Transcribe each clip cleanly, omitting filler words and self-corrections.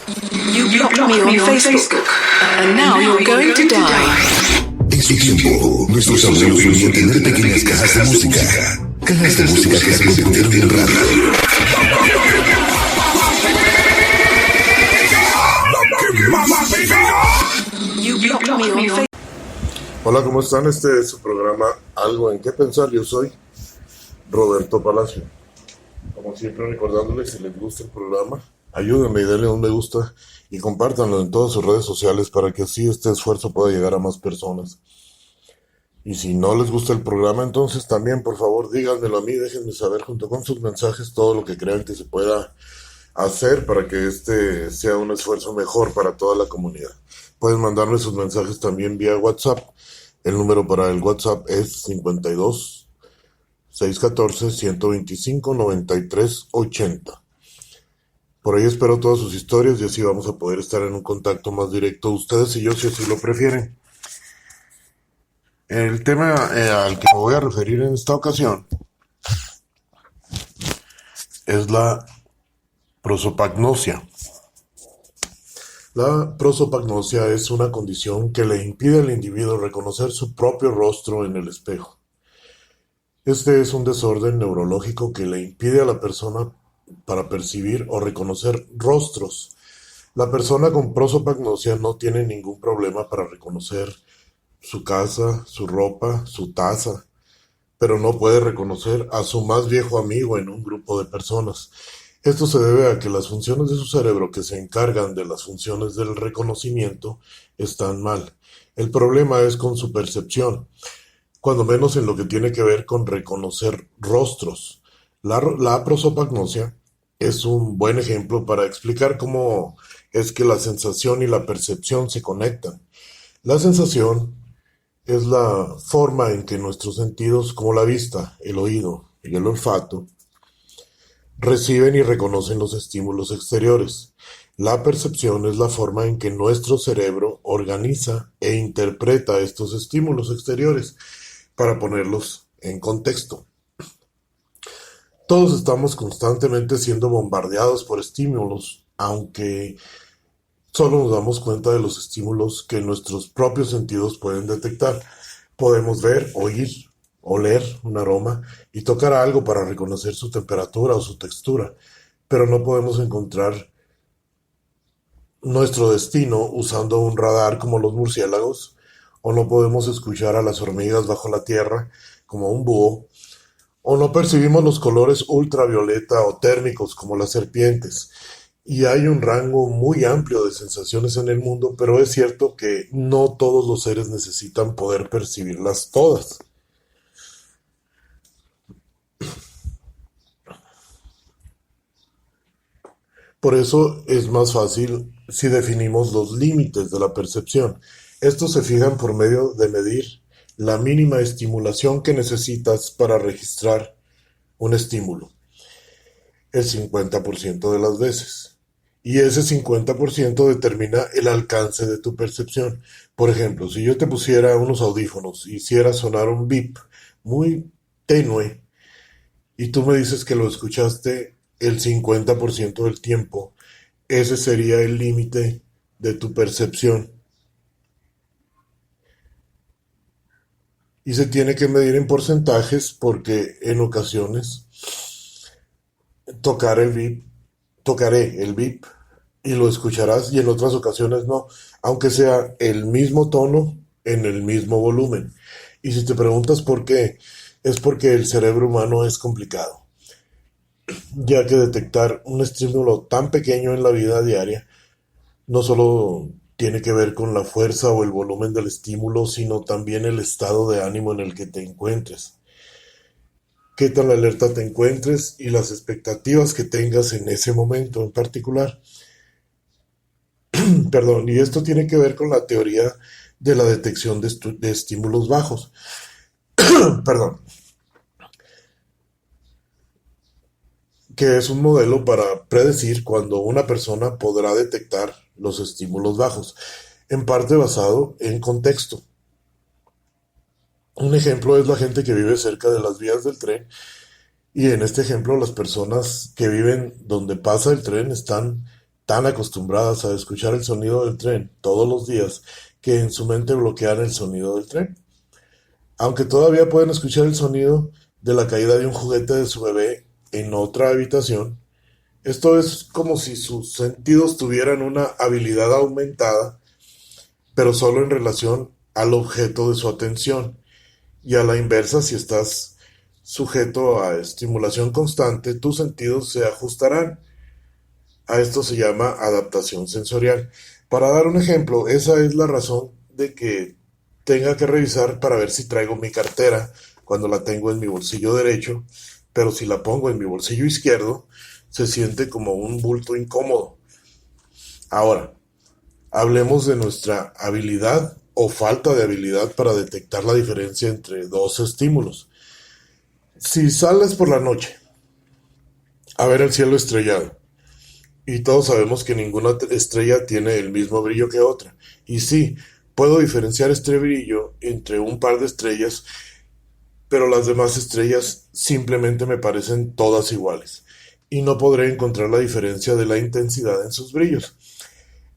You blocked me on Facebook, and now you're going to die. En su tiempo, nuestros abuelos solían tener pequeñas cajas de música. Cajas de música que se convirtieron en radio. You blocked me on Facebook. Hola, ¿cómo están? Este es su programa Algo en qué pensar. Yo soy Roberto Palacio. Como siempre, recordándoles, si les gusta el programa, ayúdenme y denle un me gusta y compártanlo en todas sus redes sociales para que así este esfuerzo pueda llegar a más personas. Y si no les gusta el programa, entonces también, por favor, díganmelo a mí, déjenme saber junto con sus mensajes todo lo que crean que se pueda hacer para que este sea un esfuerzo mejor para toda la comunidad. Pueden mandarme sus mensajes también vía WhatsApp. El número para el WhatsApp es 52 614 125 93 80. Por ahí espero todas sus historias y así vamos a poder estar en un contacto más directo ustedes y yo, si así lo prefieren. El tema al que me voy a referir en esta ocasión es la prosopagnosia. La prosopagnosia es una condición que le impide al individuo reconocer su propio rostro en el espejo. Este es un desorden neurológico que le impide a la persona para percibir o reconocer rostros. La persona con prosopagnosia no tiene ningún problema para reconocer su casa, su ropa, su taza, pero no puede reconocer a su más viejo amigo en un grupo de personas. Esto se debe a que las funciones de su cerebro que se encargan de las funciones del reconocimiento están mal. El problema es con su percepción, cuando menos en lo que tiene que ver con reconocer rostros. La prosopagnosia es un buen ejemplo para explicar cómo es que la sensación y la percepción se conectan. La sensación es la forma en que nuestros sentidos, como la vista, el oído y el olfato, reciben y reconocen los estímulos exteriores. La percepción es la forma en que nuestro cerebro organiza e interpreta estos estímulos exteriores para ponerlos en contexto. Todos estamos constantemente siendo bombardeados por estímulos, aunque solo nos damos cuenta de los estímulos que nuestros propios sentidos pueden detectar. Podemos ver, oír, oler un aroma y tocar algo para reconocer su temperatura o su textura, pero no podemos encontrar nuestro destino usando un radar como los murciélagos, o no podemos escuchar a las hormigas bajo la tierra como un búho, o no percibimos los colores ultravioleta o térmicos como las serpientes. Y hay un rango muy amplio de sensaciones en el mundo, pero es cierto que no todos los seres necesitan poder percibirlas todas. Por eso es más fácil si definimos los límites de la percepción. Estos se fijan por medio de medir la mínima estimulación que necesitas para registrar un estímulo, el 50% de las veces. Y ese 50% determina el alcance de tu percepción. Por ejemplo, si yo te pusiera unos audífonos y hiciera sonar un bip muy tenue y tú me dices que lo escuchaste el 50% del tiempo, ese sería el límite de tu percepción. Y se tiene que medir en porcentajes porque en ocasiones tocaré el bip y lo escucharás y en otras ocasiones no, aunque sea el mismo tono en el mismo volumen. Y si te preguntas por qué, es porque el cerebro humano es complicado, ya que detectar un estímulo tan pequeño en la vida diaria no solo tiene que ver con la fuerza o el volumen del estímulo, sino también el estado de ánimo en el que te encuentres. Qué tan alerta te encuentres y las expectativas que tengas en ese momento en particular. Perdón, y esto tiene que ver con la teoría de la detección de estímulos bajos. Perdón. Que es un modelo para predecir cuando una persona podrá detectar los estímulos bajos, en parte basado en contexto. Un ejemplo es la gente que vive cerca de las vías del tren, y en este ejemplo las personas que viven donde pasa el tren están tan acostumbradas a escuchar el sonido del tren todos los días que en su mente bloquean el sonido del tren. Aunque todavía pueden escuchar el sonido de la caída de un juguete de su bebé en otra habitación, esto es como si sus sentidos tuvieran una habilidad aumentada, pero solo en relación al objeto de su atención. Y a la inversa, si estás sujeto a estimulación constante, tus sentidos se ajustarán. A esto se llama adaptación sensorial. Para dar un ejemplo, esa es la razón de que tenga que revisar para ver si traigo mi cartera cuando la tengo en mi bolsillo derecho, pero si la pongo en mi bolsillo izquierdo, se siente como un bulto incómodo. Ahora, hablemos de nuestra habilidad o falta de habilidad para detectar la diferencia entre dos estímulos. Si sales por la noche a ver el cielo estrellado, y todos sabemos que ninguna estrella tiene el mismo brillo que otra, y sí, puedo diferenciar este brillo entre un par de estrellas, pero las demás estrellas simplemente me parecen todas iguales, y no podré encontrar la diferencia de la intensidad en sus brillos.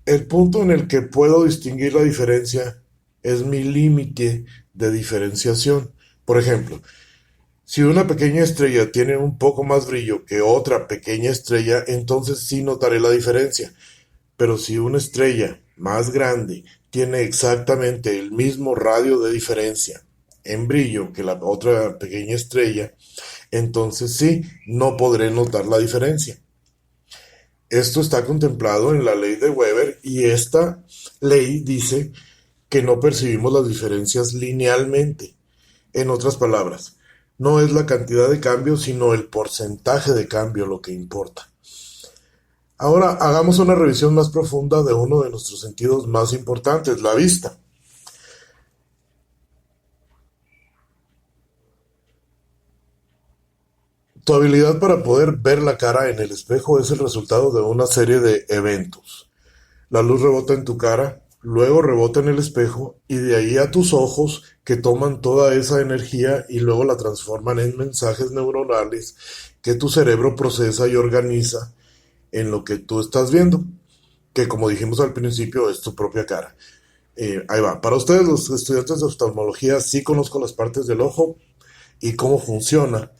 El punto en el que puedo distinguir la diferencia es mi límite de diferenciación. Por ejemplo, si una pequeña estrella tiene un poco más brillo que otra pequeña estrella, entonces sí notaré la diferencia. Pero si una estrella más grande tiene exactamente el mismo radio de diferencia en brillo que la otra pequeña estrella, entonces sí, no podré notar la diferencia. Esto está contemplado en la ley de Weber y esta ley dice que no percibimos las diferencias linealmente. En otras palabras, no es la cantidad de cambio, sino el porcentaje de cambio lo que importa. Ahora hagamos una revisión más profunda de uno de nuestros sentidos más importantes, la vista. Tu habilidad para poder ver la cara en el espejo es el resultado de una serie de eventos. La luz rebota en tu cara, luego rebota en el espejo y de ahí a tus ojos que toman toda esa energía y luego la transforman en mensajes neuronales que tu cerebro procesa y organiza en lo que tú estás viendo, que como dijimos al principio es tu propia cara. Ahí va. Para ustedes los estudiantes de oftalmología sí conozco las partes del ojo y cómo funciona,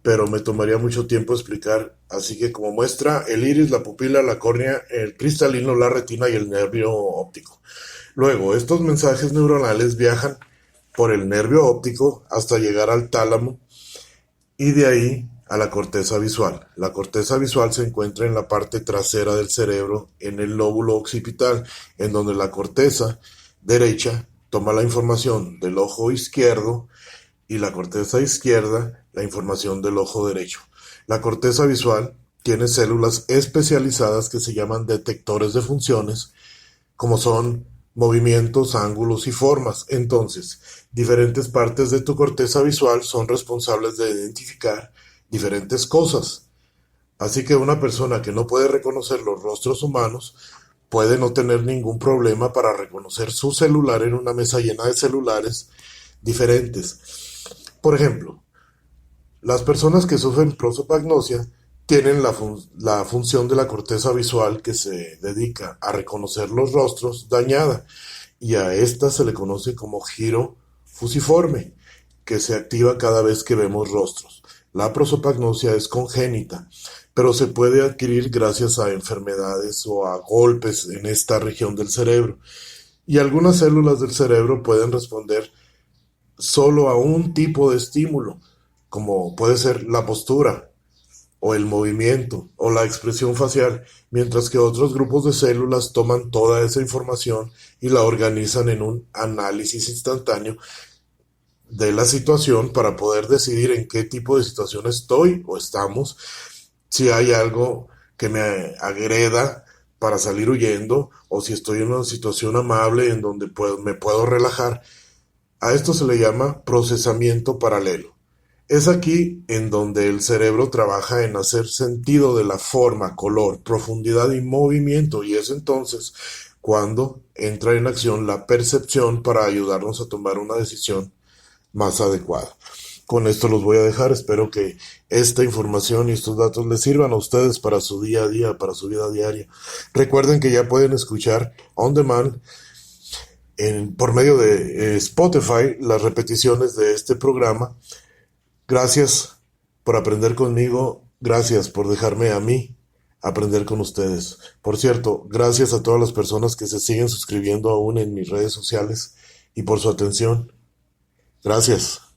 pero me tomaría mucho tiempo explicar, así que como muestra el iris, la pupila, la córnea, el cristalino, la retina y el nervio óptico. Luego, estos mensajes neuronales viajan por el nervio óptico hasta llegar al tálamo y de ahí a la corteza visual. La corteza visual se encuentra en la parte trasera del cerebro, en el lóbulo occipital, en donde la corteza derecha toma la información del ojo izquierdo y la corteza izquierda la información del ojo derecho. La corteza visual tiene células especializadas que se llaman detectores de funciones, como son movimientos, ángulos y formas. Entonces, diferentes partes de tu corteza visual son responsables de identificar diferentes cosas. Así que una persona que no puede reconocer los rostros humanos puede no tener ningún problema para reconocer su celular en una mesa llena de celulares diferentes. Por ejemplo, las personas que sufren prosopagnosia tienen la función de la corteza visual que se dedica a reconocer los rostros dañada y a esta se le conoce como giro fusiforme, que se activa cada vez que vemos rostros. La prosopagnosia es congénita, pero se puede adquirir gracias a enfermedades o a golpes en esta región del cerebro. Y algunas células del cerebro pueden responder solo a un tipo de estímulo, como puede ser la postura, o el movimiento, o la expresión facial, mientras que otros grupos de células toman toda esa información y la organizan en un análisis instantáneo de la situación para poder decidir en qué tipo de situación estoy o estamos, si hay algo que me agreda para salir huyendo, o si estoy en una situación amable en donde me puedo relajar. A esto se le llama procesamiento paralelo. Es aquí en donde el cerebro trabaja en hacer sentido de la forma, color, profundidad y movimiento, y es entonces cuando entra en acción la percepción para ayudarnos a tomar una decisión más adecuada. con esto los voy a dejar. Espero que esta información y estos datos les sirvan a ustedes para su día a día, para su vida diaria. Recuerden que ya pueden escuchar on demand por medio de Spotify las repeticiones de este programa. Gracias por aprender conmigo. Gracias por dejarme a mí aprender con ustedes. Por cierto, gracias a todas las personas que se siguen suscribiendo aún en mis redes sociales y por su atención. Gracias.